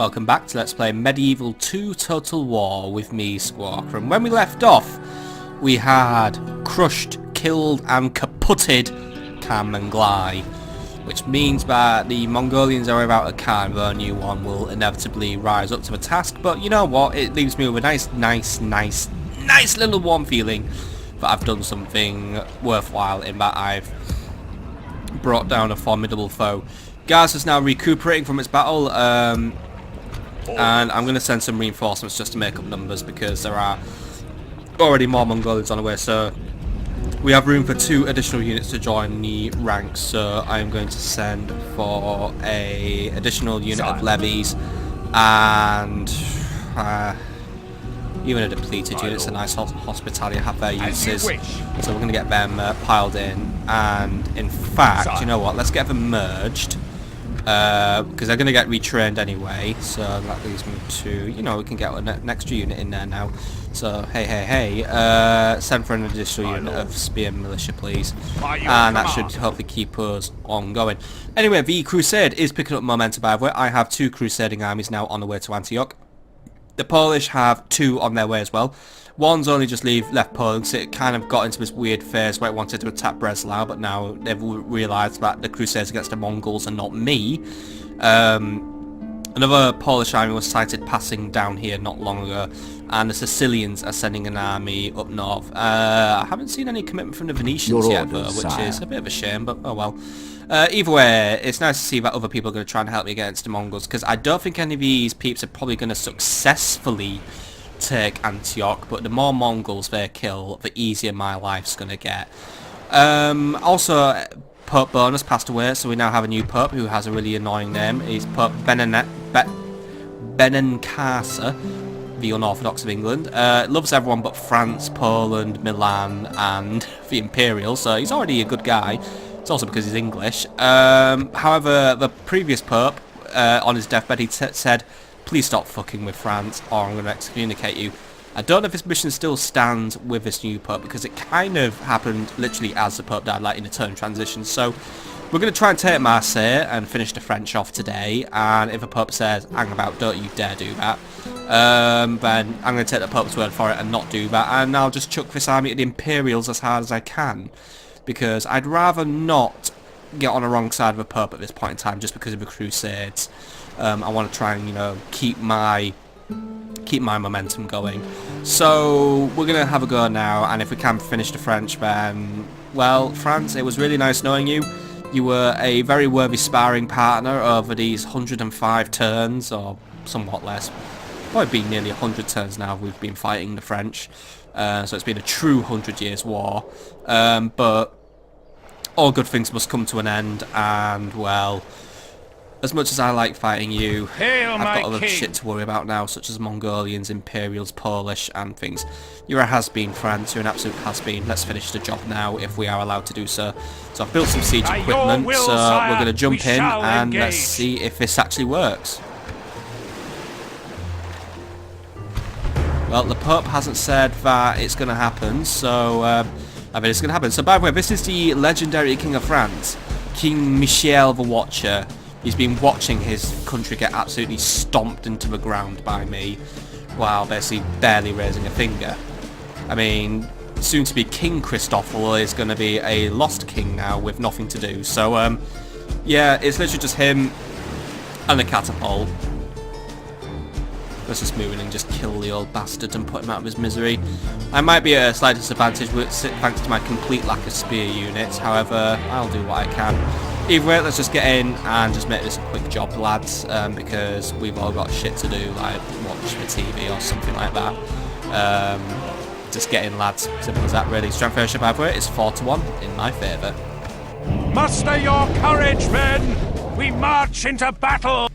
Welcome back to Let's Play Medieval 2 Total War with me, Squawker. And when we left off, we had crushed, killed and kaputted Khan Menglai, which means that the Mongolians are about a Khan, but a new one will inevitably rise up to the task. But you know what, it leaves me with a nice little warm feeling that I've done something worthwhile in that I've brought down a formidable foe. Gaza is now recuperating from its battle, and I'm going to send some reinforcements just to make up numbers because there are already more Mongolians on the way, so we have room for 2 additional units to join the ranks. So I'm going to send for a additional unit of levies and even a depleted unit's a nice hospitality, have their uses, so we're going to get them piled in. And in fact, you know what, let's get them merged, because they're going to get retrained anyway, so that leaves me to, you know, we can get an extra unit in there now. So hey, send for an additional unit of spear militia, please, and that should hopefully keep us on going. Anyway, the crusade is picking up momentum, by the way. I have 2 crusading armies now on the way to Antioch. The Polish have 2 on their way as well. One's only just left Poland, so it kind of got into this weird phase where it wanted to attack Breslau, but now they've realised that the Crusades against the Mongols and not me. Another Polish army was sighted passing down here not long ago, and the Sicilians are sending an army up north. I haven't seen any commitment from the Venetians yet, though, which is a bit of a shame, but oh well. Either way, it's nice to see that other people are going to try and help me against the Mongols, because I don't think any of these peeps are probably going to successfully take Antioch, but the more Mongols they kill, the easier my life's going to get. Also, Pope Bonus passed away, so we now have a new Pope who has a really annoying name. He's Pope Benincasa, the unorthodox of England. Loves everyone but France, Poland, Milan and the Imperial, so he's already a good guy. It's also because he's English. However, the previous Pope, on his deathbed, he said, please stop fucking with France or I'm going to excommunicate you. I don't know if this mission still stands with this new Pope, because it kind of happened literally as the Pope died, like in a turn transition. So we're going to try and take Marseille and finish the French off today, and if a Pope says, hang about, don't you dare do that, then I'm going to take the Pope's word for it and not do that, and I'll just chuck this army at the Imperials as hard as I can, because I'd rather not get on the wrong side of a Pope at this point in time just because of the Crusades. I want to try and, you know, keep my momentum going. So we're going to have a go now, and if we can finish the French, then, well, France, it was really nice knowing you. You were a very worthy sparring partner over these 105 turns, or somewhat less. Probably been nearly 100 turns now we've been fighting the French. So it's been a true 100 years war. But all good things must come to an end, and, well, as much as I like fighting you, I've got other shit to worry about now, such as Mongolians, Imperials, Polish, and things. You're a has-been, France. You're an absolute has-been. Let's finish the job now, if we are allowed to do so. So I've built some siege equipment, so we're going to jump in and let's see if this actually works. Well, the Pope hasn't said that it's going to happen, so I mean, it's going to happen. So, by the way, this is the legendary King of France, King Michel the Watcher. He's been watching his country get absolutely stomped into the ground by me, while basically barely raising a finger. I mean, soon to be King Christoffel is going to be a lost king now with nothing to do. So, yeah, it's literally just him and a catapult. Let's just move in and just kill the old bastard and put him out of his misery. I might be at a slight disadvantage thanks to my complete lack of spear units, however, I'll do what I can. Either way, let's just get in and just make this a quick job, lads, because we've all got shit to do, like watch the TV or something like that. Just get in, lads. Simple as that, really. Strength ratio, by the way, is 4-1 in my favour. Muster your courage, men! We march into battle!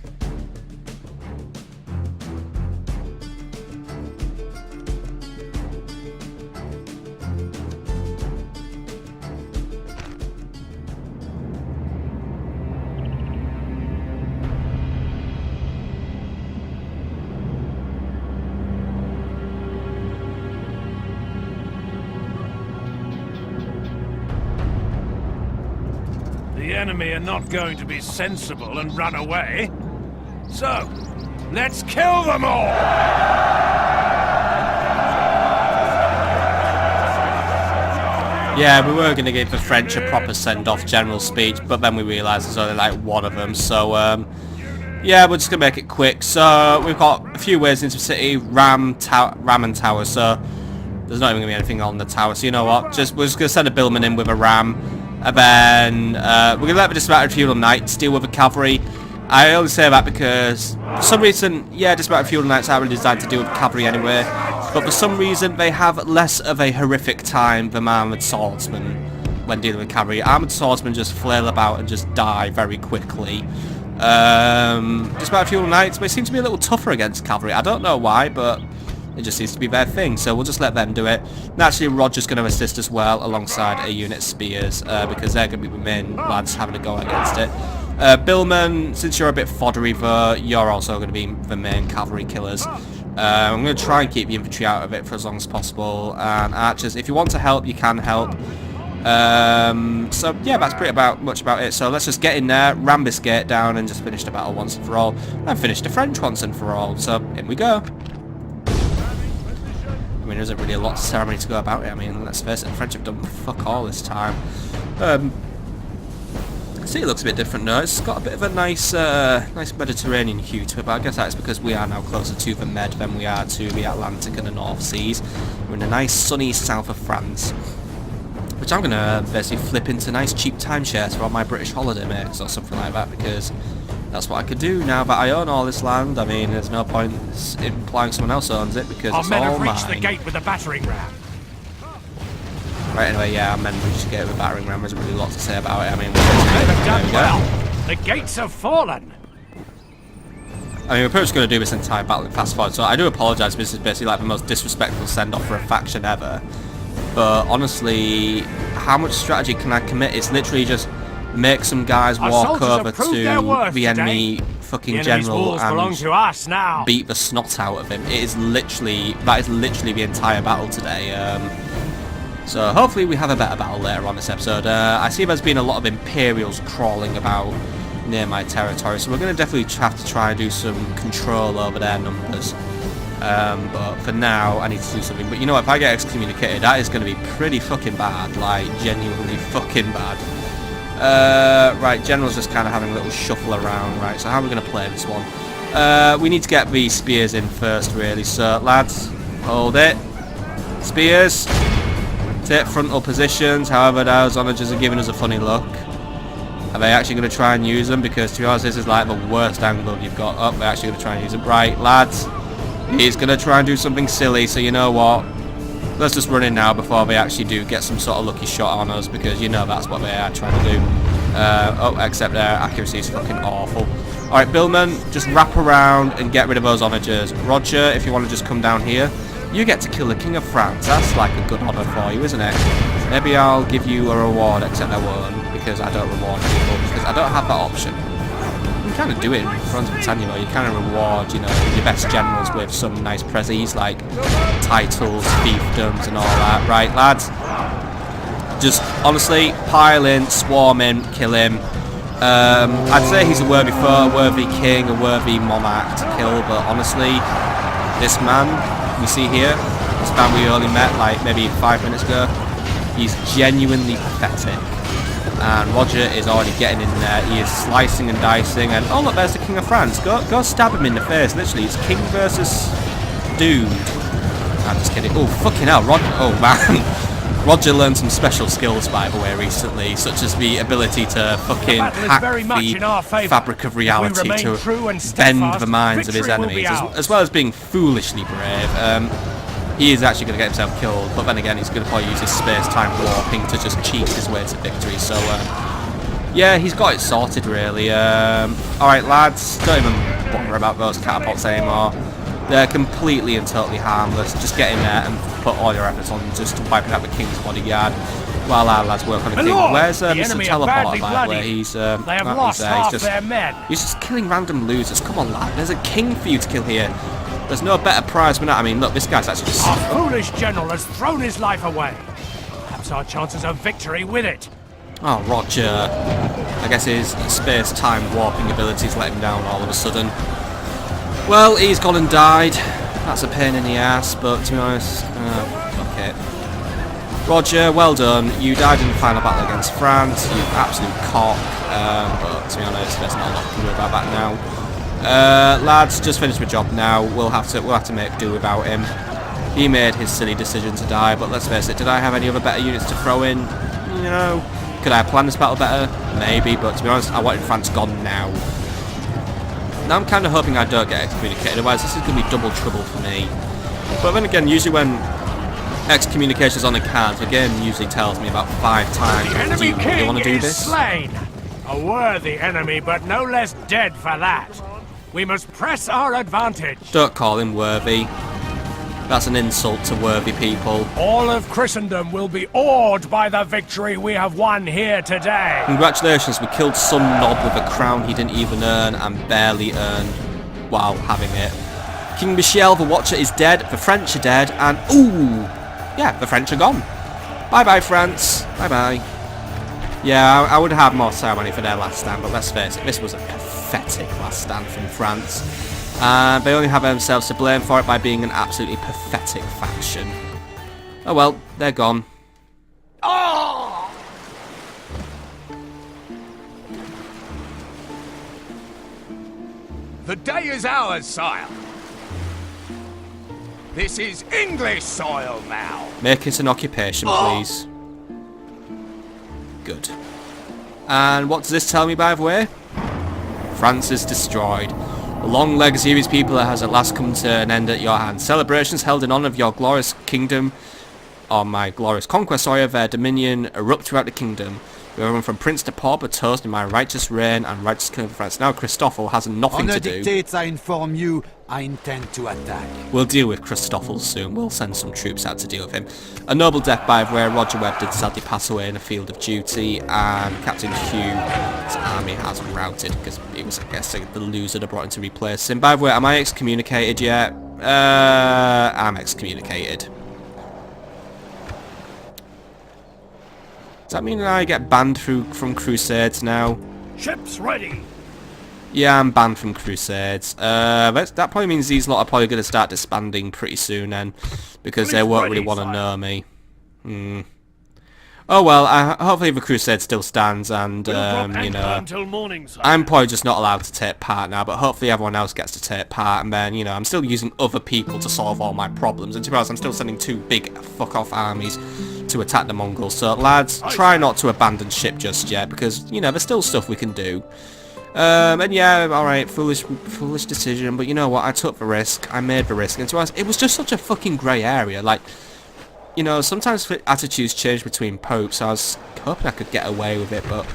The enemy are not going to be sensible and run away. So, Let's kill them all! Yeah, we were going to give the French a proper send-off general speech, but then we realised there's only like one of them, so yeah, we're just going to make it quick. So we've got a few ways into the city, ram and tower, so there's not even going to be anything on the tower, so you know what, we're just going to send a billman in with a ram, and then we're going to let the dismounted feudal knights deal with the cavalry. I only say that because for some reason, yeah, dismounted feudal knights aren't really designed to deal with cavalry anyway, but for some reason they have less of a horrific time than armoured swordsmen when dealing with cavalry. Armoured swordsmen just flail about and just die very quickly. Dismounted feudal knights, they seem to be a little tougher against cavalry. I don't know why, but it just seems to be their thing, so we'll just let them do it. Naturally, Roger's going to assist as well, alongside a unit spears, because they're going to be the main lads having a go against it. Billman, since you're a bit foddery though, you're also going to be the main cavalry killers. I'm going to try and keep the infantry out of it for as long as possible, and archers, if you want to help, you can help. So yeah, that's pretty much about it. So let's just get in there, ram this gate down, and just finish the battle once and for all, and finish the French once and for all. So in we go. I mean, there isn't really a lot of ceremony to go about it. I mean, let's face it, the French have done fuck all this time. See, it looks a bit different now. It's got a bit of a nice Mediterranean hue to it, but I guess that's because we are now closer to the Med than we are to the Atlantic and the North Seas. We're in a nice sunny south of France, which I'm going to basically flip into nice cheap timeshares for all my British holiday mates or something like that, because that's what I could do now that I own all this land. I mean, there's no point in implying someone else owns it, because it's all mine. Our men have reached the gate with a battering ram. Right, anyway, yeah, our men reached the gate with a battering ram. There's really a lot to say about it. I mean, They have done well. The gates have fallen. I mean, we're pretty much going to do this entire battle in fast forward, so I do apologise. This is basically like the most disrespectful send-off for a faction ever. But honestly, how much strategy can I commit? It's literally just make some guys walk over to the enemy fucking general and beat the snot out of him. That is literally the entire battle today. So hopefully we have a better battle later on this episode. I see there's been a lot of Imperials crawling about near my territory, so we're going to definitely have to try and do some control over their numbers. But for now, I need to do something. But you know, if I get excommunicated, that is going to be pretty fucking bad. Like, genuinely fucking bad. Right, General's just kind of having a little shuffle around. Right, so how are we going to play this one? We need to get the spears in first, really. So, lads, hold it. Spears. Take frontal positions. However, those onagers are giving us a funny look. Are they actually going to try and use them? Because, to be honest, this is like the worst angle you've got. Oh, they're actually going to try and use them. Right, lads. He's going to try and do something silly, so you know what? Let's just run in now before they actually do get some sort of lucky shot on us, because you know that's what they are trying to do. Oh, except their accuracy is fucking awful. Alright, Billman, just wrap around and get rid of those onagers. Roger, if you want to just come down here, you get to kill the King of France. That's like a good honour for you, isn't it? Maybe I'll give you a reward, except I won't, because I don't reward people, because I don't have that option. You kind of do it in front of Britannia, you kind of reward, you know, your best generals with some nice prezzies like titles, fiefdoms and all that. Right, lads? Just, honestly, pile in, swarm in, kill him. I'd say he's a worthy foe, a worthy king, a worthy monarch to kill, but honestly, this man we see here, this man we only met like maybe 5 minutes ago, he's genuinely pathetic. And Roger is already getting in there. He is slicing and dicing, and oh look, there's the King of France. Go stab him in the face. Literally, it's king versus dude. I'm just kidding. Oh fucking hell, Roger! Oh man, Roger learned some special skills by the way recently, such as the ability to fucking hack the fabric of reality to bend the minds of his enemies, as well as being foolishly brave. He is actually going to get himself killed, but then again, he's going to probably use his space-time warping to just cheat his way to victory. So, yeah, he's got it sorted, really. Alright, lads, don't even bother about those catapults anymore. They're completely and totally harmless. Just get in there and put all your efforts on just wiping out the King's bodyguard while our lads work on the King. Where's Mr. Teleporter, by the way? He's, they have lost half their men. He's just killing random losers. Come on, lad. There's a king for you to kill here. There's no better prize than that. I mean, look, this guy's actually... Our foolish general has thrown his life away. Perhaps our chances of victory with it. Oh, Roger. I guess his space-time warping abilities let him down all of a sudden. Well, he's gone and died. That's a pain in the ass, but to be honest, fuck it. Roger, well done. You died in the final battle against France, you absolute cock. But to be honest, there's not a lot to do about that now. Lads, just finished my job now. We'll have to make do without him. He made his silly decision to die, but let's face it, did I have any other better units to throw in? You know, could I have planned this battle better? Maybe, but to be honest, I wanted France gone now. Now I'm kind of hoping I don't get excommunicated, otherwise this is going to be double trouble for me. But then again, usually when excommunication is on the cards, the game usually tells me about 5 times, The enemy do you want to do king is this? slain. A worthy enemy, but no less dead for that. We must press our advantage. Don't call him worthy. That's an insult to worthy people. All of Christendom will be awed by the victory we have won here today. Congratulations, we killed some knob with a crown he didn't even earn and barely earned while having it. King Michel the Watcher is dead, the French are dead, and ooh! Yeah, the French are gone. Bye-bye, France. Bye-bye. Yeah, I would have more ceremony for their last stand, but let's face it, this was a pathetic last stand from France. And they only have themselves to blame for it by being an absolutely pathetic faction. Oh well, they're gone. Oh! The day is ours, sire. This is English soil now. Make it an occupation, please. Good. And what does this tell me, by the way? France is destroyed. The long legacy of his people has at last come to an end at your hands. Celebrations held in honour of your glorious kingdom, or my glorious conquest, or their dominion, erupt throughout the kingdom. Everyone from prince to pauper are toast in my righteous reign and righteous kingdom of France. Now Christoffel has nothing to do. dictates, I inform you, I intend to attack. We'll deal with Christoffel soon. We'll send some troops out to deal with him. A noble death by where Roger Webb did sadly pass away in a field of duty, and Captain Hugh's army has routed because it was, I guess, the loser that brought in to replace him. By the way, am I excommunicated yet? I'm excommunicated. Does that mean that I get banned from Crusades now? Ships ready. Yeah, I'm banned from Crusades. That probably means these lot are probably going to start disbanding pretty soon then, because they won't really want to know me. Oh well, hopefully the Crusade still stands, and you know, I'm probably just not allowed to take part now, but hopefully everyone else gets to take part, and then, you know, I'm still using other people to solve all my problems, and to be honest, I'm still sending 2 big fuck-off armies to attack the Mongols. So lads, try not to abandon ship just yet, because, you know, there's still stuff we can do. And yeah, alright, foolish decision, but you know what, I took the risk, I made the risk, and to us, it was just such a fucking grey area, like, you know, sometimes attitudes change between popes, so I was hoping I could get away with it, but,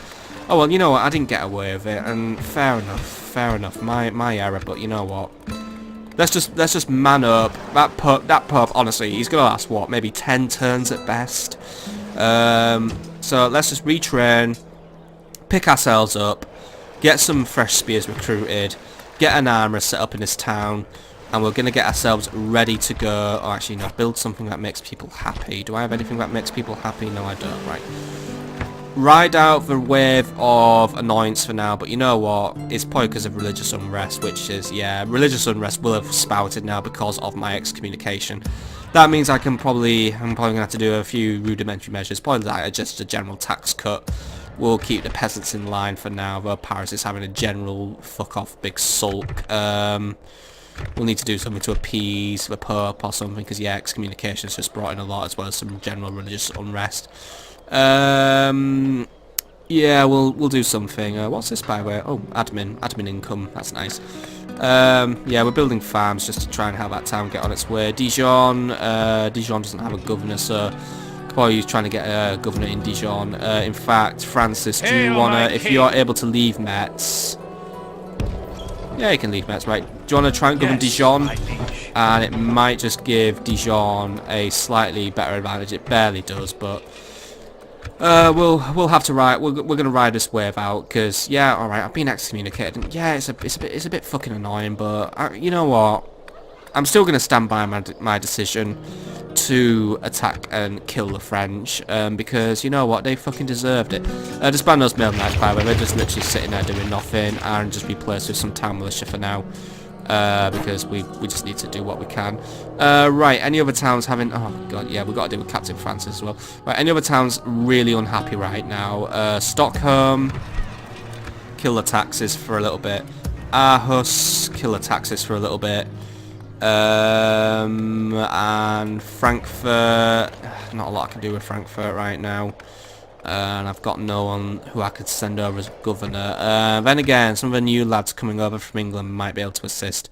oh well, you know what, I didn't get away with it, and fair enough, my error, but you know what, let's just man up. That pope, honestly, he's gonna last, what, maybe 10 turns at best, so let's just retrain, pick ourselves up, get some fresh spears recruited, get an armourer set up in this town, and we're going to get ourselves ready to go. Oh, actually, no, build something that makes people happy. Do I have anything that makes people happy? No, I don't. Right. Ride out the wave of annoyance for now, but you know what? It's probably because of religious unrest, which is, yeah, religious unrest will have spouted now because of my excommunication. That means I'm probably going to have to do a few rudimentary measures, probably like just a general tax cut. We'll keep the peasants in line for now, though Paris is having a general fuck-off big sulk. We'll need to do something to appease the Pope or something, because yeah, excommunication has just brought in a lot, as well as some general religious unrest. Yeah, we'll do something. What's this, by the way? Oh, admin income. That's nice. Yeah, we're building farms just to try and have that town get on its way. Dijon doesn't have a governor, so probably trying to get a governor in Dijon. In fact, Francis, do you wanna, if you're able to leave Metz? Yeah, you can leave Metz, right? Do you want to try and govern Dijon? And it might just give Dijon a slightly better advantage. It barely does, but we'll have to ride. We're gonna ride this wave out, because yeah, all right, I've been excommunicated. And yeah, it's a bit fucking annoying, but you know what? I'm still gonna stand by my decision to attack and kill the French, because you know what, they fucking deserved it. Disband those male knights, by the way, they're just literally sitting there doing nothing, and just replaced with some town militia for now. because we just need to do what we can. Right, any other towns having... Oh, God, yeah, we've got to deal with Captain Francis as well. Right, any other towns really unhappy right now? Stockholm, kill the taxes for a little bit. Aarhus, kill the taxes for a little bit. And Frankfurt, not a lot I can do with Frankfurt right now. And I've got no one who I could send over as governor. Then again, some of the new lads coming over from England might be able to assist.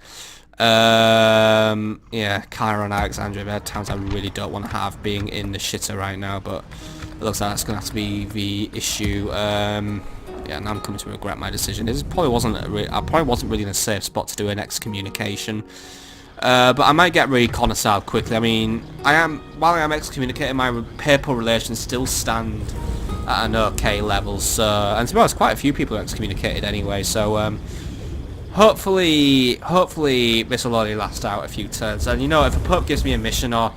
Yeah, Cairo and Alexandria, they're towns I really don't want to have being in the shitter right now, but it looks like that's going to have to be the issue. Yeah, now I'm coming to regret my decision. I probably wasn't really in a safe spot to do an excommunication. But I might get reconciled quickly. I mean, while I am excommunicated, my papal relations still stand at an okay level. So, and to be honest, quite a few people are excommunicated anyway. So, hopefully this will only last out a few turns. And you know, if the Pope gives me a mission, or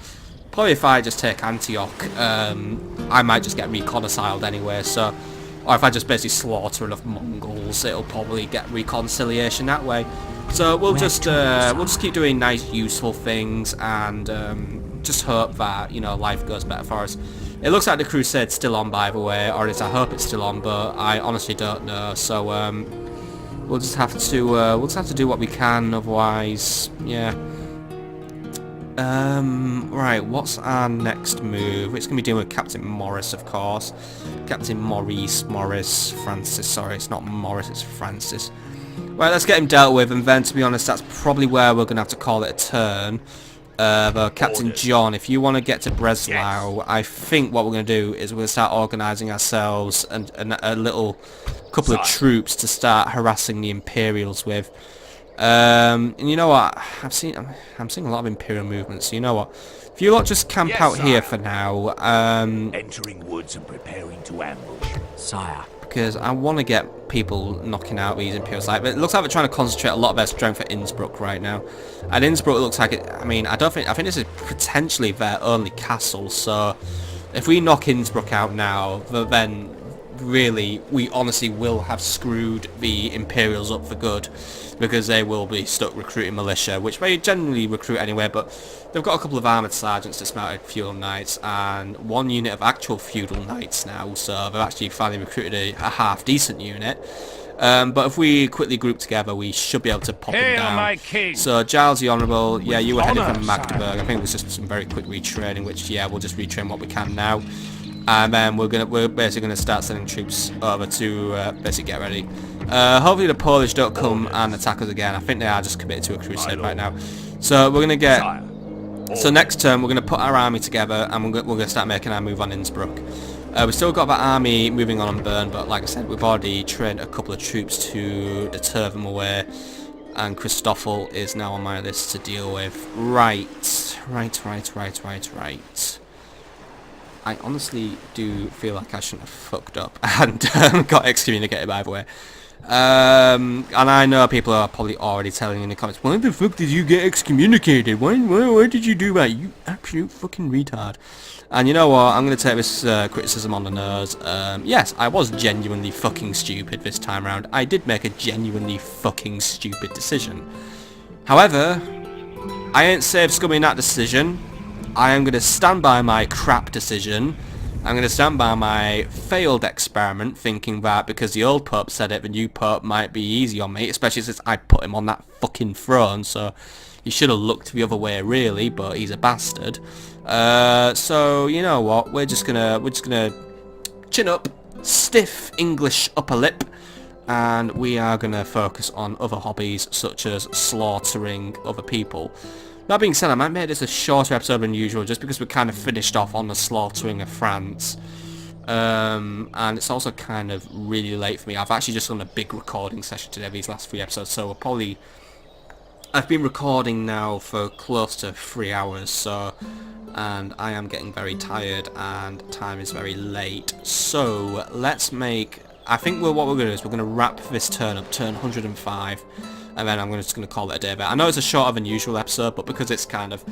probably if I just take Antioch, I might just get reconciled anyway. So, or if I just basically slaughter enough Mongols, it'll probably get reconciliation that way. So we'll just keep doing nice, useful things, and just hope that, you know, life goes better for us. It looks like the Crusade's still on, by the way, or at least I hope it's still on, but I honestly don't know. So we'll just have to do what we can. Otherwise, yeah. Right, what's our next move? It's gonna be dealing with Captain Morris, of course. Captain Francis. Sorry, it's not Morris, it's Francis. Right, let's get him dealt with, and then, to be honest, that's probably where we're going to have to call it a turn. But Captain John, if you want to get to Breslau, yes. I think what we're going to do is we're going to start organising ourselves and a little couple of troops to start harassing the Imperials with. And you know what? I'm seeing a lot of Imperial movements, so you know what? If you lot just camp out here for now. Entering woods and preparing to ambush. Sire. Because I want to get people knocking out these Imperials. But it looks like they're trying to concentrate a lot of their strength at Innsbruck right now. And Innsbruck looks like it. I mean, I think this is potentially their only castle. So if we knock Innsbruck out now, then really we honestly will have screwed the Imperials up for good, because they will be stuck recruiting militia, which they generally recruit anyway, but they've got a couple of armoured sergeants, dismounted feudal knights, and one unit of actual feudal knights now, so they've actually finally recruited a half-decent unit. But if we quickly group together, we should be able to pop them down. My king. So Giles the Honourable, yeah, you were heading from Magdeburg. I think it was just some very quick retraining, which, yeah, we'll just retrain what we can now. And then we're basically gonna start sending troops over to basically get ready. Hopefully the Polish don't come and attack us again. I think they are just committed to a crusade right now. So we're gonna get. So next turn we're gonna put our army together, and we're gonna start making our move on Innsbruck. We've still got that army moving on Bern, but like I said, we've already trained a couple of troops to deter them away. And Christoffel is now on my list to deal with. Right. I honestly do feel like I shouldn't have fucked up and got excommunicated, by the way. And I know people are probably already telling in the comments, why the fuck did you get excommunicated? Why did you do that? You absolute fucking retard. And you know what? I'm going to take this criticism on the nose. Yes, I was genuinely fucking stupid this time around. I did make a genuinely fucking stupid decision. However, I ain't safe scumming that decision. I am going to stand by my crap decision. I'm going to stand by my failed experiment, thinking that because the old Pope said it, the new Pope might be easy on me, especially since I put him on that fucking throne, so he should have looked the other way really, but he's a bastard. So you know what, we're just gonna chin up, stiff English upper lip, and we are gonna focus on other hobbies such as slaughtering other people. That being said, I might make this a shorter episode than usual, just because we kind of finished off on the slaughtering of France. And it's also kind of really late for me. I've actually just done a big recording session today, these last 3 episodes, so we're probably... I've been recording now for close to 3 hours, so... And I am getting very tired, and time is very late. So, let's make... I think what we're going to do is we're going to wrap this turn up, turn 105. And then I'm just going to call it a day. But I know it's a shorter than usual episode, but because it's kind of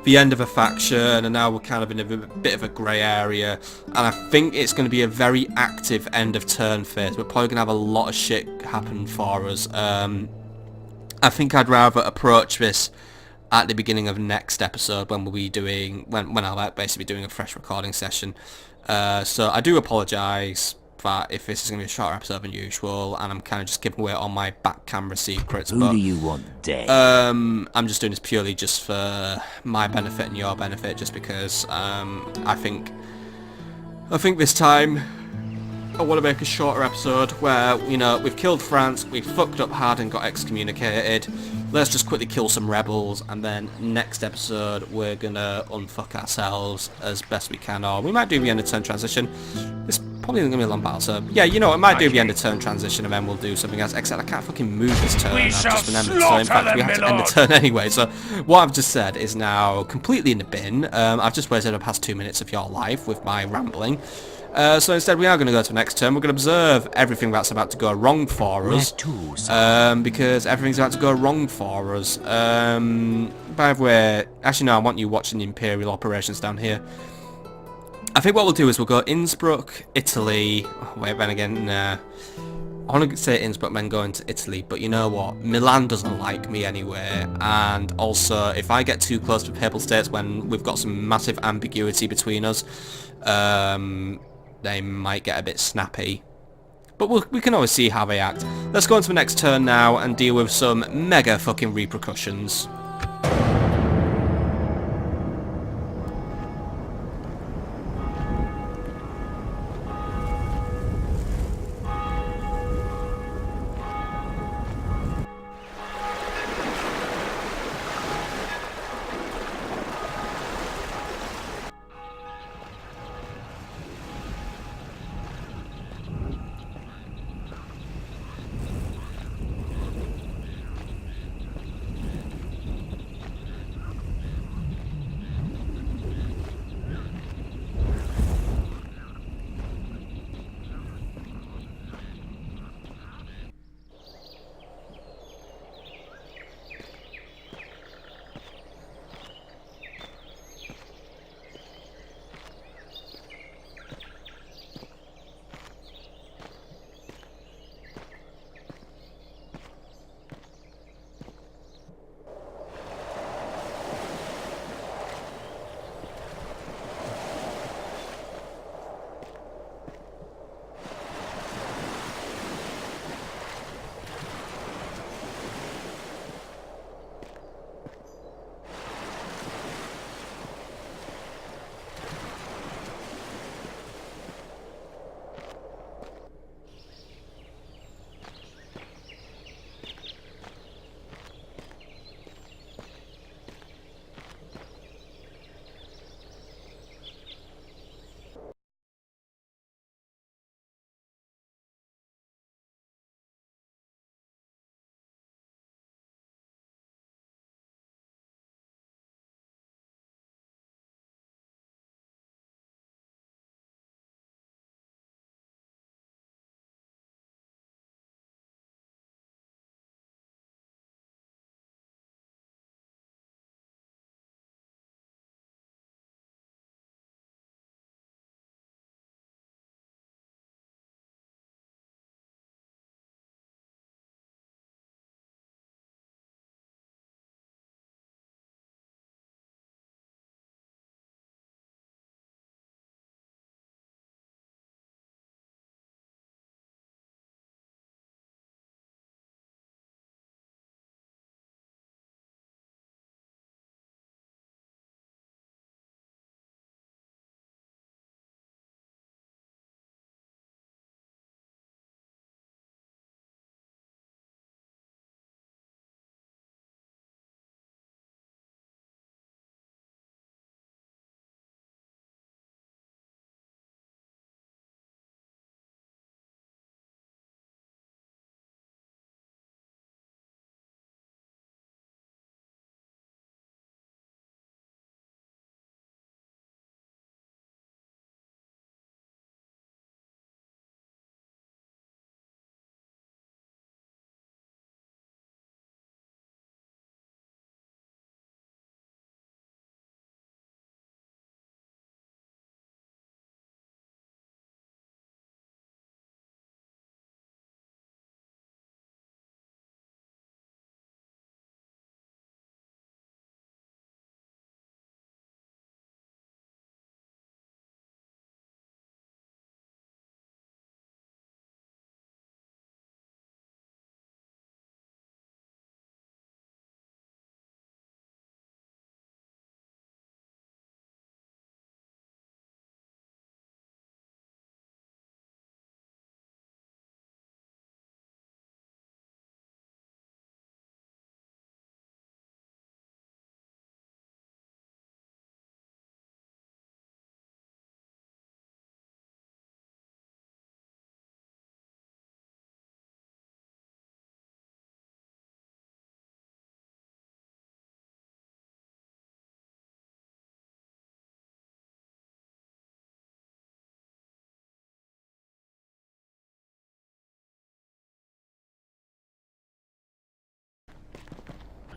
the end of a faction, and now we're kind of in a bit of a grey area, and I think it's going to be a very active end of turn phase. We're probably going to have a lot of shit happen for us. I think I'd rather approach this at the beginning of next episode when we'll be doing when I'll basically be doing a fresh recording session. So I do apologise that if this is going to be a shorter episode than usual, and I'm kind of just giving away all my back camera secrets. Who do you want dead? I'm just doing this purely just for my benefit and your benefit, just because I think this time I want to make a shorter episode where, you know, we've killed France, we've fucked up hard and got excommunicated. Let's just quickly kill some rebels, and then next episode we're gonna unfuck ourselves as best we can, or we might do the end of turn transition. It's probably gonna be a long battle, so yeah, you know what, I might do the end of turn transition and then we'll do something else, except I can't fucking move this turn. We I've shall just remembered, so in fact slaughter we them, have to my end the lord. turn anyway, so what I've just said is now completely in the bin. I've just wasted the past 2 minutes of your life with my rambling. So instead we are going to go to the next turn. We're going to observe everything that's about to go wrong for us. Because everything's about to go wrong for us. By the way, actually no, I want you watching the Imperial operations down here. I think what we'll do is we'll go Innsbruck, Italy. Oh, wait, then again, nah. I want to say Innsbruck, then go into Italy, but you know what? Milan doesn't like me anyway, and also if I get too close to Papal States when we've got some massive ambiguity between us, they might get a bit snappy. But we can always see how they act. Let's go on to the next turn now and deal with some mega fucking repercussions.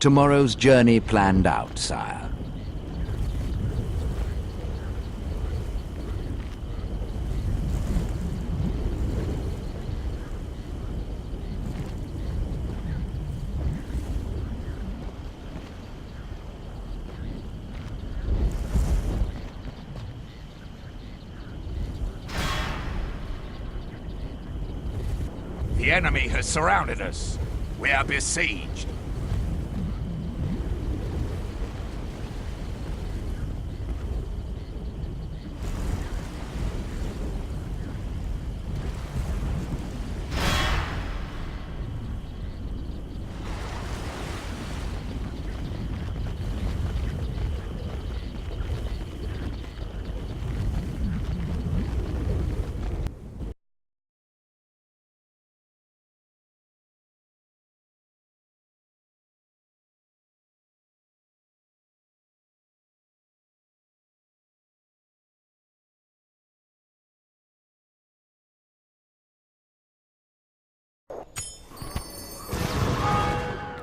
tomorrow's journey planned out, sire. The enemy has surrounded us. We are besieged.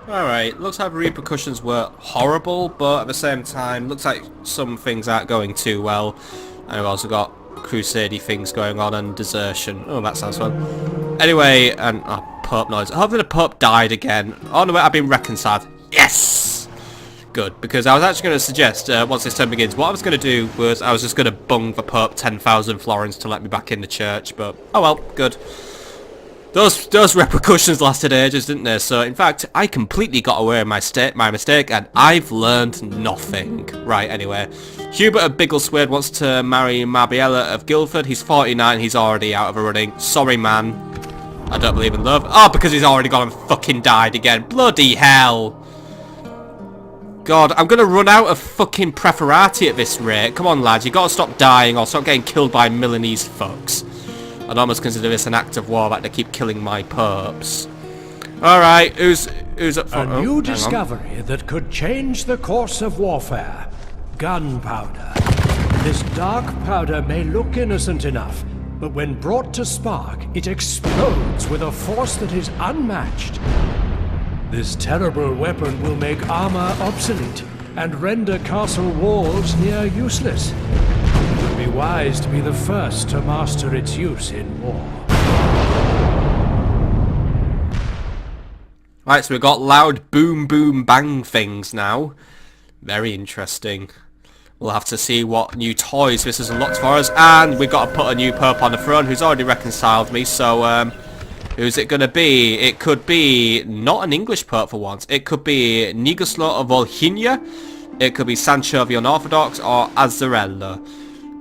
Alright, looks like the repercussions were horrible, but at the same time, looks like some things aren't going too well. And we've also got crusade things going on and desertion. Oh, that sounds fun. Anyway, and Pope noise. Hopefully the Pope died again. Oh no, wait, I've been reconciled. Yes! Good, because I was actually going to suggest, once this turn begins, what I was going to do was I was just going to bung the Pope 10,000 florins to let me back in the church, but oh well, good. Those repercussions lasted ages, didn't they? So, in fact, I completely got away with my mistake, and I've learned nothing. Right, anyway. Hubert of Biggleswade wants to marry Marbiella of Guildford. He's 49, he's already out of the running. Sorry, man. I don't believe in love. Oh, because he's already gone and fucking died again. Bloody hell. God, I'm gonna run out of fucking preferati at this rate. Come on, lads, you gotta stop dying or stop getting killed by Milanese fucks. I'd almost consider this an act of war, like they keep killing my perps. Alright, who's up for... A new discovery that could change the course of warfare. Gunpowder. This dark powder may look innocent enough, but when brought to spark, it explodes with a force that is unmatched. This terrible weapon will make armor obsolete and render castle walls near useless. It would be wise to be the first to master its use in war. Right, so we've got loud boom boom bang things now. Very interesting. We'll have to see what new toys this has unlocked for us. And we've got to put a new perp on the throne who's already reconciled me, so who's it going to be? It could be not an English perp for once. It could be Nigaslo of Volhynia. It could be Sancho of the Unorthodox or Azzarello.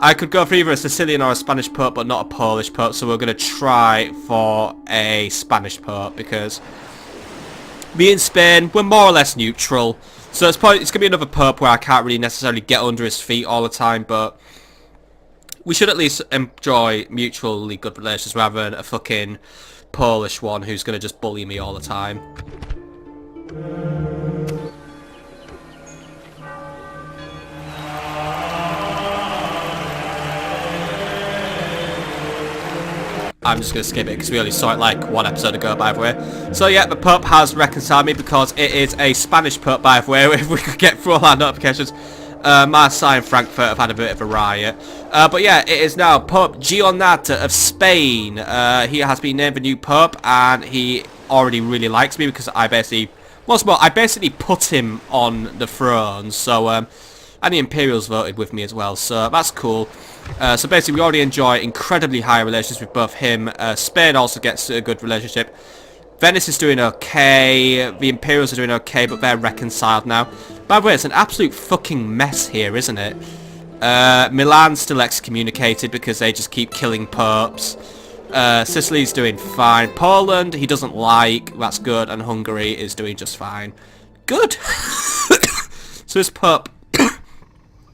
I could go for either a Sicilian or a Spanish perp, but not a Polish perp, so we're going to try for a Spanish perp because me and Spain, we're more or less neutral. So it's going to be another perp where I can't really necessarily get under his feet all the time, but we should at least enjoy mutually good relations rather than a fucking Polish one who's going to just bully me all the time. I'm just going to skip it because we only saw it like one episode ago, by the way. So yeah, the perp has reconciled me because it is a Spanish perp, by the way, if we could get through all our notifications. Marseille and Frankfurt have had a bit of a riot. But yeah, it is now Pope Gionata of Spain. He has been named the new Pope, and he already really likes me because I basically... What's more, I basically put him on the throne, so... and the Imperials voted with me as well, so that's cool. So basically we already enjoy incredibly high relations with both him. Spain also gets a good relationship. Venice is doing okay. The Imperials are doing okay, but they're reconciled now. By the way, it's an absolute fucking mess here, isn't it? Milan's still excommunicated because they just keep killing popes. Sicily's doing fine. Poland, he doesn't like. That's good. And Hungary is doing just fine. Good. So this pope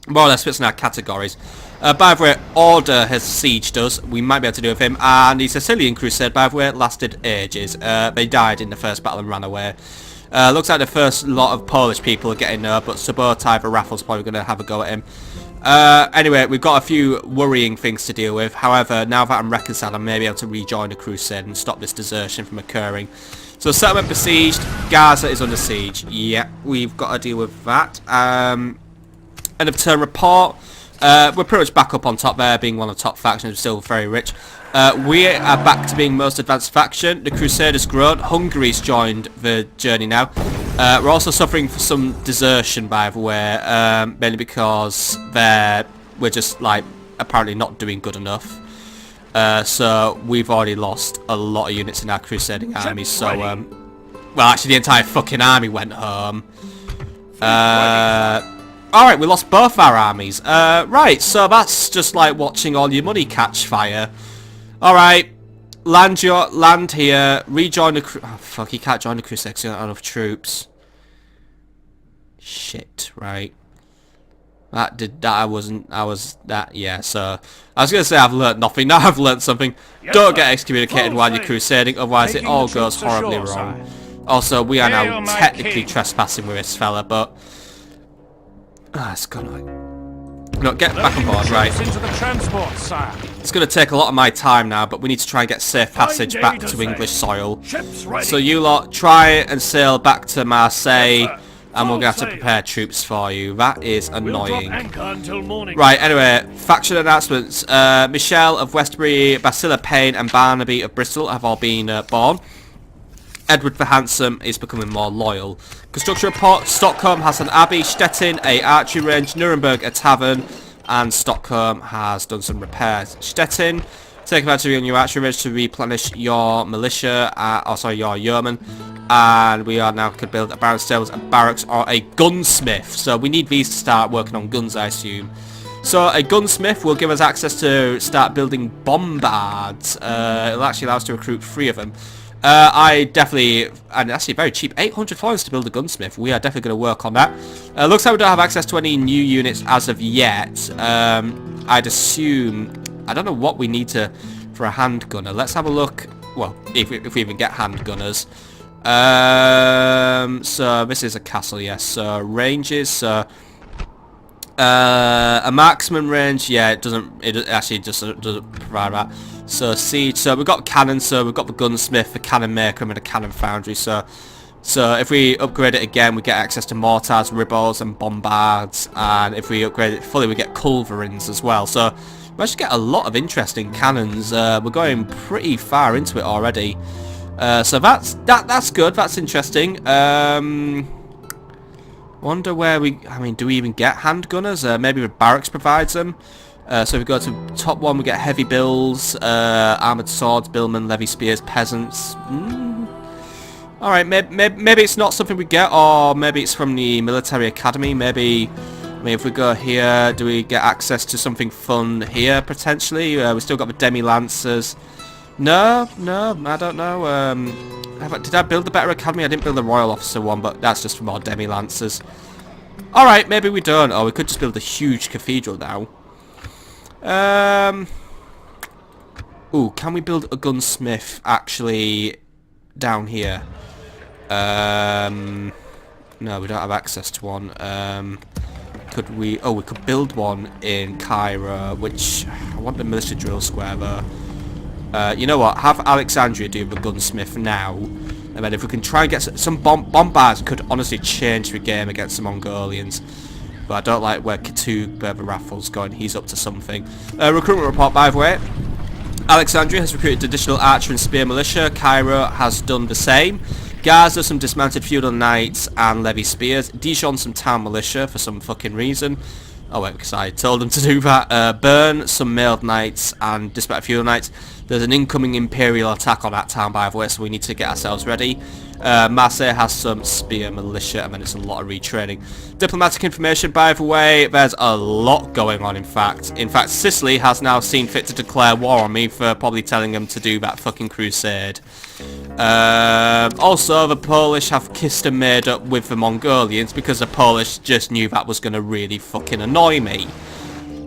more or less fits in our categories. By the way, Order has sieged us. We might be able to do with him. And the Sicilian Crusade, by the way, lasted ages. They died in the first battle and ran away. Looks like the first lot of Polish people are getting there, but Subotai the Raffle's probably going to have a go at him. Anyway, we've got a few worrying things to deal with. However, now that I'm reconciled, I may be able to rejoin the Crusade and stop this desertion from occurring. So settlement besieged. Gaza is under siege. Yeah, we've got to deal with that. End of turn report. We're pretty much back up on top there, being one of the top factions. We're still very rich. We are back to being most advanced faction. The Crusaders grown. Hungary's joined the journey now. We're also suffering for some desertion, by the way, mainly because we're just like apparently not doing good enough. So we've already lost a lot of units in our crusading army. So well, actually the entire fucking army went home. Alright, we lost both our armies. Right, so that's just like watching all your money catch fire. Alright, land here, rejoin the oh fuck, you can't join the Crusades, you don't have enough troops. Shit, right. Yeah, so I was gonna say I've learnt nothing, now I've learnt something. Yes, Don't sir. get excommunicated while you're crusading, otherwise it all goes horribly wrong. Also, we are now Hail, my technically king. trespassing with this fella, but it's gonna no, get back on board, right. Into the transport, sire. It's gonna take a lot of my time now, but we need to try and get safe passage Fine back day to to English soil. Ships ready. So you lot try and sail back to Marseille, Yes, sir. and we're Full gonna have to sail. prepare troops for you. That is We'll drop annoying. anchor until morning. Right, anyway, faction announcements. Michelle of Westbury, Basila Payne and Barnaby of Bristol have all been born. Edward the Handsome is becoming more loyal. Construction report, Stockholm has an abbey, Stettin a archery range, Nuremberg a tavern, and Stockholm has done some repairs. Stettin, take advantage of your new archery range to replenish your militia, your yeomen, and we are now could build a barrack stables, a barracks, or a gunsmith. So we need these to start working on guns, I assume. So a gunsmith will give us access to start building bombards. It'll actually allow us to recruit 3 of them. I definitely, and actually very cheap, 800 florins to build a gunsmith. We are definitely going to work on that. Looks like we don't have access to any new units as of yet. I'd assume, I don't know what we need for a handgunner. Let's have a look. Well, if we even get handgunners. So this is a castle, yes. So ranges, so a marksman range, yeah, it actually just doesn't provide that. So siege, so we've got cannons, so we've got the gunsmith, the cannon maker, and a cannon foundry. So if we upgrade it again, we get access to mortars, ribbalds, and bombards. And if we upgrade it fully, we get culverins as well. So we actually get a lot of interesting cannons. We're going pretty far into it already. So that's good. That's interesting. Wonder where do we even get handgunners? Maybe the barracks provides them. So if we go to top one, we get heavy bills, armoured swords, billmen, levy spears, peasants. Alright, maybe it's not something we get, or maybe it's from the military academy. Maybe, if we go here, do we get access to something fun here, potentially? We still got the demi-lancers. No, I don't know. Did I build the better academy? I didn't build the royal officer one, but that's just for more demi-lancers. Alright, maybe we don't. Or we could just build a huge cathedral now. Ooh, can we build a gunsmith actually down here? No, we don't have access to one. Could we? Oh, we could build one in Cairo, which I want the militia drill square though. You know what? Have Alexandria do the gunsmith now, and then if we can try and get some bombards, could honestly change the game against the Mongolians. But I don't like where Katug Raffles going. He's up to something. Recruitment report, by the way. Alexandria has recruited additional archer and spear militia. Cairo has done the same. Gaza some dismounted feudal knights and levy spears. Dijon some town militia for some fucking reason. Oh wait, because I told them to do that. Bern some mailed knights and dismounted feudal knights. There's an incoming imperial attack on that town, by the way, so we need to get ourselves ready. Marseille has some spear militia, and then it's a lot of retraining. Diplomatic information, by the way, there's a lot going on, in fact. Sicily has now seen fit to declare war on me for probably telling them to do that fucking crusade. Also, the Polish have kissed and made up with the Mongolians because the Polish just knew that was going to really fucking annoy me.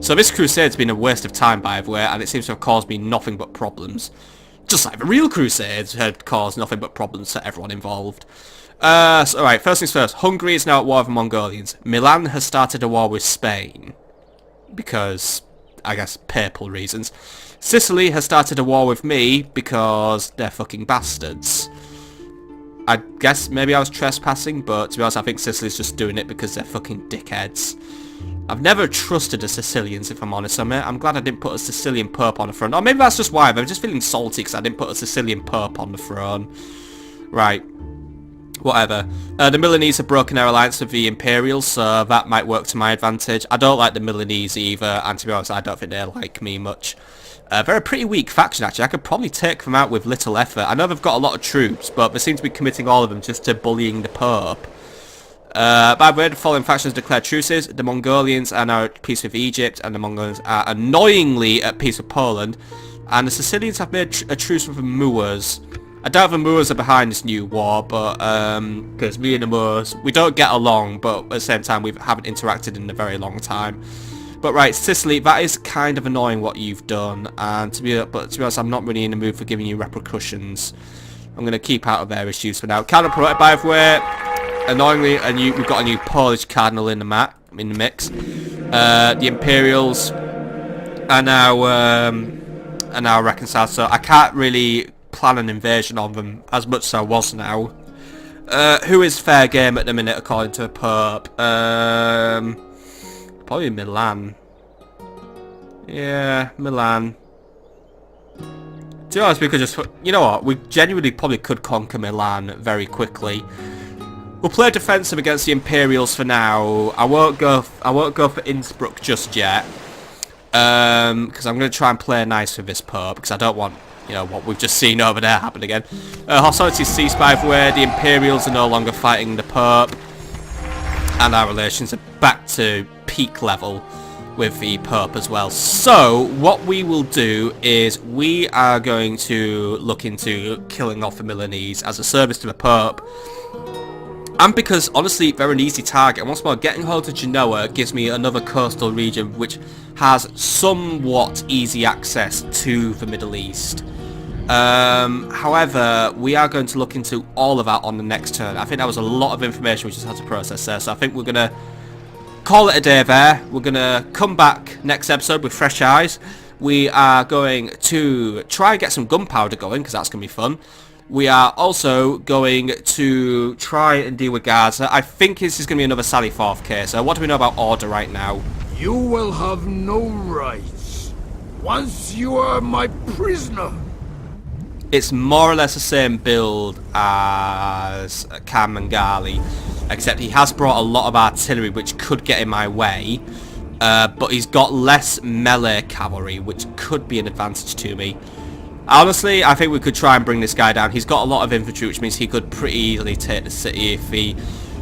So this crusade's been a waste of time, by the way, and it seems to have caused me nothing but problems. Just like the real crusades had caused nothing but problems for everyone involved. So, alright, first things first. Hungary is now at war with the Mongolians. Milan has started a war with Spain. Because, I guess, papal reasons. Sicily has started a war with me because they're fucking bastards. I guess maybe I was trespassing, but to be honest, I think Sicily's just doing it because they're fucking dickheads. I've never trusted the Sicilians, if I'm honest. I'm glad I didn't put a Sicilian perp on the front. Or maybe that's just why. I'm just feeling salty because I didn't put a Sicilian perp on the throne. Right. Whatever. The Milanese have broken their alliance with the Imperials, so that might work to my advantage. I don't like the Milanese either, and to be honest, I don't think they like me much. They're a pretty weak faction, actually. I could probably take them out with little effort. I know they've got a lot of troops, but they seem to be committing all of them just to bullying the Pope. By the way, the following factions declared truces. The Mongolians are now at peace with Egypt, and the Mongolians are annoyingly at peace with Poland. And the Sicilians have made a truce with the Moors. I doubt the Moors are behind this new war, but because me and the Moors, we don't get along, but at the same time, we haven't interacted in a very long time. But right, Sicily, that is kind of annoying what you've done, and to be honest, I'm not really in the mood for giving you repercussions. I'm going to keep out of their issues for now. Counter-promoted, by the way. Annoyingly, we've got a new Polish cardinal in the mix. The Imperials are now reconciled, so I can't really plan an invasion on them as much as I was now. Who is fair game at the minute, according to the Pope? Probably Milan. Yeah, Milan. To be honest, we could just... You know what? We genuinely probably could conquer Milan very quickly. We'll play defensive against the Imperials for now. I won't go for Innsbruck just yet. Because I'm going to try and play nice with this Pope. Because I don't want, you know, what we've just seen over there happen again. Hostilities ceased, by the way. The Imperials are no longer fighting the Pope. And our relations are back to peak level with the Pope as well. So, what we will do is we are going to look into killing off the Milanese as a service to the Pope. And because, honestly, they're an easy target. And once more, getting hold of Genoa gives me another coastal region which has somewhat easy access to the Middle East. However, we are going to look into all of that on the next turn. I think that was a lot of information we just had to process there. So I think we're going to call it a day there. We're going to come back next episode with fresh eyes. We are going to try and get some gunpowder going, because that's going to be fun. We are also going to try and deal with Gaza. I think this is going to be another Sally Forth case. So what do we know about order right now? You will have no rights once you are my prisoner. It's more or less the same build as Khan Mangali, except he has brought a lot of artillery which could get in my way, but he's got less melee cavalry, which could be an advantage to me. Honestly, I think we could try and bring this guy down. He's got a lot of infantry, which means he could pretty easily take the city if he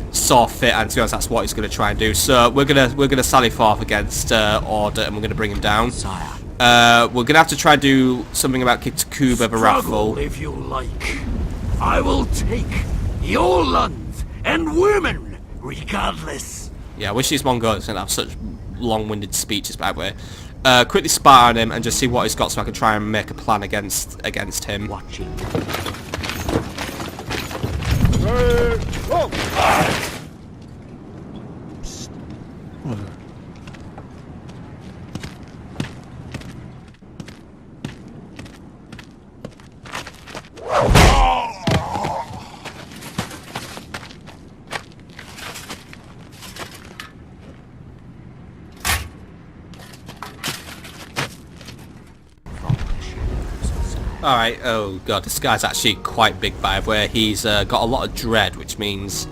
saw fit, and to be honest, that's what he's going to try and do. So we're gonna sally forth against Order, and we're going to bring him down. Sire. We're going to have to try and do something about Kitakuba, the Struggle Raffle. if you like. I will take your land and women, regardless. Yeah, I wish these Mongols didn't have such long-winded speeches, by the way. Quickly spy on him and just see what he's got so I can try and make a plan against him. Watching. Alright, oh god, this guy's actually quite big, by the way. He's got a lot of dread, which means...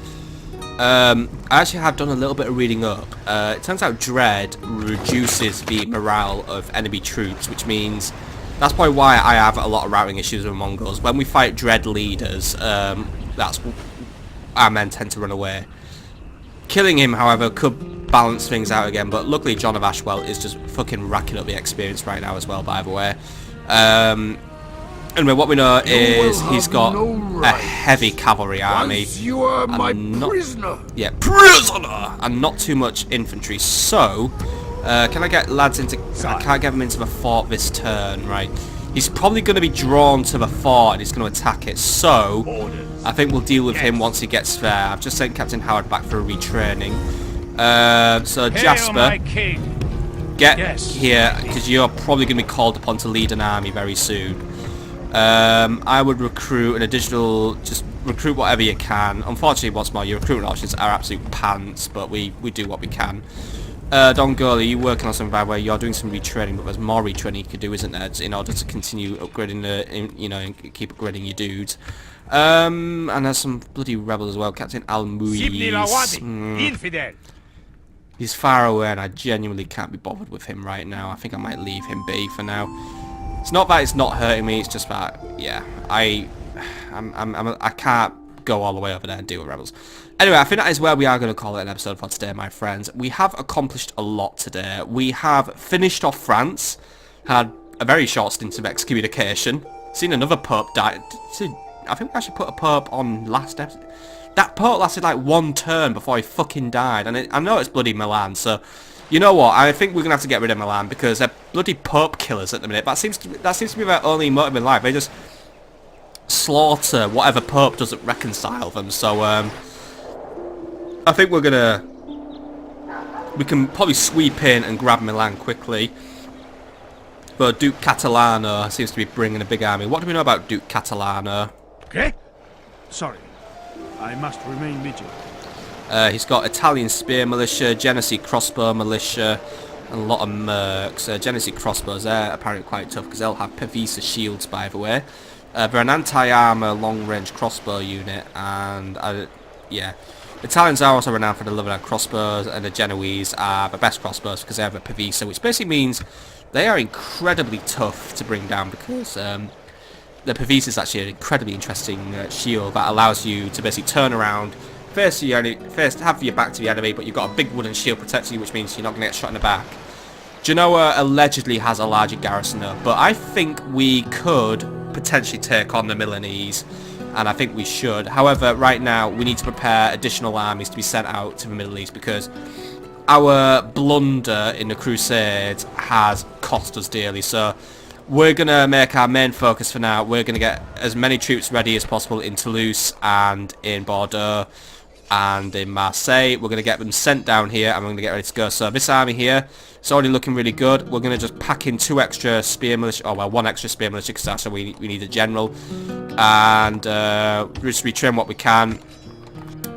I actually have done a little bit of reading up. It turns out dread reduces the morale of enemy troops, which means... That's probably why I have a lot of routing issues with Mongols. When we fight dread leaders, that's... our men tend to run away. Killing him, however, could balance things out again, but luckily John of Ashwell is just fucking racking up the experience right now as well, by the way. Anyway, what we know is he's got a heavy cavalry army. Once you are my prisoner. Yeah, prisoner! And not too much infantry. So, can I get lads into... I can't get them into the fort this turn, right? He's probably going to be drawn to the fort and he's going to attack it. So, I think we'll deal with him once he gets there. I've just sent Captain Howard back for a retraining. So, Jasper, get here, because you're probably going to be called upon to lead an army very soon. I would recruit an additional, just recruit whatever you can. Unfortunately, once more, your recruitment options are absolute pants, but we do what we can. Don Gurley, you working on something, by the way? You're doing some retraining, but there's more retraining you could do, isn't there, in order to continue upgrading and keep upgrading your dudes. And there's some bloody rebels as well. Captain Al-Muiz. Infidel. He's far away, and I genuinely can't be bothered with him right now. I think I might leave him be for now. It's not that it's not hurting me. It's just that, yeah, I can't go all the way over there and deal with rebels. Anyway, I think that is where we are going to call it an episode for today, my friends. We have accomplished a lot today. We have finished off France, had a very short stint of excommunication, seen another pope die. I think we actually put a pope on last episode. That pope lasted like one turn before he fucking died, and I know it's bloody Milan, so you know what? I think we're gonna have to get rid of Milan because they're bloody pope killers at the minute. That seems to be their only motive in life. They just slaughter whatever pope doesn't reconcile them. So I think we can probably sweep in and grab Milan quickly. But Duke Catalano seems to be bringing a big army. What do we know about Duke Catalano? Okay? Sorry. I must remain vigilant. He's got Italian spear militia, Genesee crossbow militia, and a lot of mercs. Genesee crossbows, they're apparently quite tough because they'll have Pavisa shields, by the way. They're an anti-armor long-range crossbow unit, and yeah. Italians are also renowned for the Lebanon crossbows, and the Genoese are the best crossbows because they have a Pavisa, which basically means they are incredibly tough to bring down because the Pavisa is actually an incredibly interesting shield that allows you to basically turn around, face have your back to the enemy, but you've got a big wooden shield protecting you, which means you're not going to get shot in the back. Genoa allegedly has a larger garrison though, but I think we could potentially take on the Milanese, and I think we should. However, right now we need to prepare additional armies to be sent out to the Middle East because our blunder in the Crusades has cost us dearly. So we're going to make our main focus for now. We're going to get as many troops ready as possible in Toulouse and in Bordeaux and in Marseille. We're going to get them sent down here and we're going to get ready to go. So this army here, it's already looking really good. We're going to just pack in 2 extra spear militia, oh well, 1 extra spear militia because that's how we need a general, and just retrain what we can,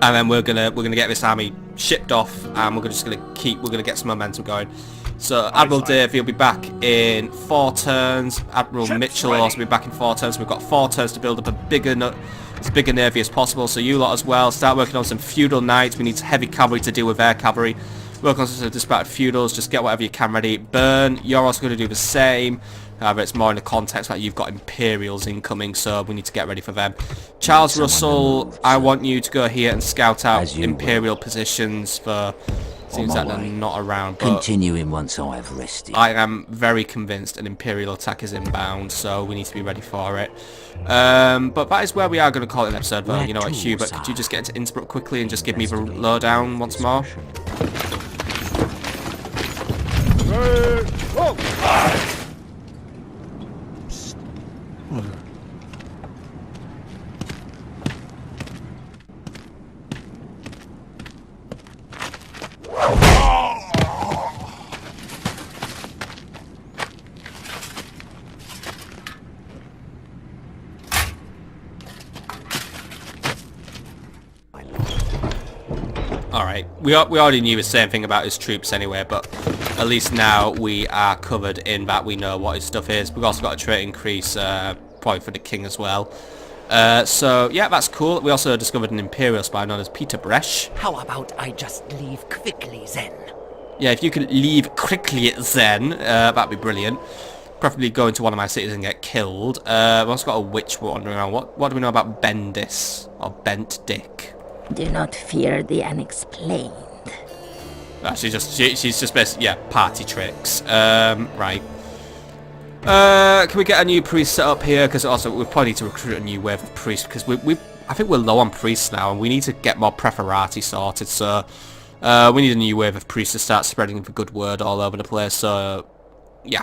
and then we're gonna get this army shipped off, and we're gonna get some momentum going. So Admiral Dave, he'll be back in 4 turns. Admiral Mitchell will also be back in 4 turns. We've got 4 turns to build up as big a navy as possible. So you lot as well, start working on some feudal knights. We need heavy cavalry to deal with their cavalry. Work on some dispatched feudals, just get whatever you can ready. Burn, you're also going to do the same. However, it's more in the context that you've got Imperials incoming, so we need to get ready for them. Charles Russell, I want you to go here and scout out Imperial positions for... Seems like they're not around, but continuing once I have rested. I am very convinced an Imperial attack is inbound, so we need to be ready for it. But that is where we are going to call it an episode, though. You know what, Hubert, could you just get into Innsbruck quickly and just give me the lowdown once more? Alright, we already knew the same thing about his troops anyway, but at least now we are covered in that we know what his stuff is. We've also got a trait increase, probably for the king as well. So, yeah, that's cool. We also discovered an Imperial spy known as Peter Bresch. How about I just leave quickly then? Yeah, if you could leave quickly then, that'd be brilliant. Preferably go into one of my cities and get killed. We've also got a witch wandering around. What do we know about Bendis? Or Bent Dick? Do not fear the unexplained. She's just basically, yeah, party tricks. Right. Can we get a new priest set up here? Because also we probably need to recruit a new wave of priests because I think we're low on priests now, and we need to get more preferati sorted. So we need a new wave of priests to start spreading the good word all over the place. So yeah.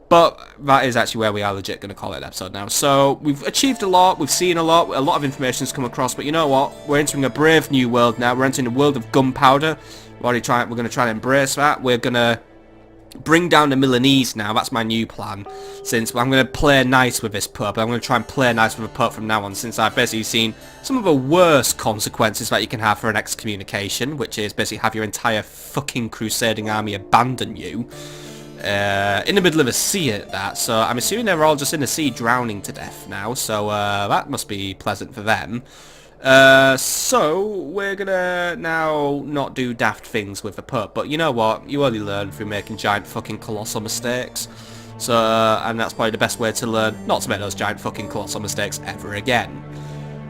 But that is actually where we are legit going to call it an episode now. So we've achieved a lot, we've seen a lot of information has come across, but you know what? We're entering a brave new world now. We're entering the world of gunpowder. We're going to try and embrace that. We're going to bring down the Milanese now. That's my new plan. Since I'm going to play nice with this pup. I'm going to try and play nice with a pup from now on, since I've basically seen some of the worst consequences that you can have for an excommunication, which is basically have your entire fucking crusading army abandon you. In the middle of a sea at that, so I'm assuming they're all just in the sea drowning to death now, so that must be pleasant for them. So we're gonna now not do daft things with the pup, but you know what, you only learn through making giant fucking colossal mistakes, so and that's probably the best way to learn not to make those giant fucking colossal mistakes ever again.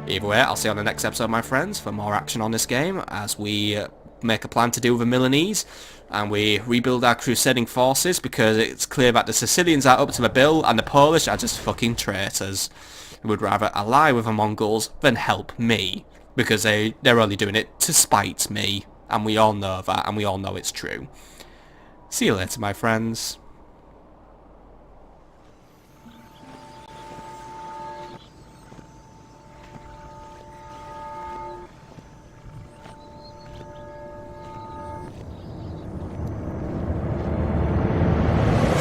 Either way, I'll see you on the next episode, my friends, for more action on this game as we make a plan to deal with the Milanese and we rebuild our crusading forces, because it's clear that the Sicilians are up to the bill and the Polish are just fucking traitors who would rather ally with the Mongols than help me, because they're only doing it to spite me, and we all know that, and we all know it's true. See you later, my friends.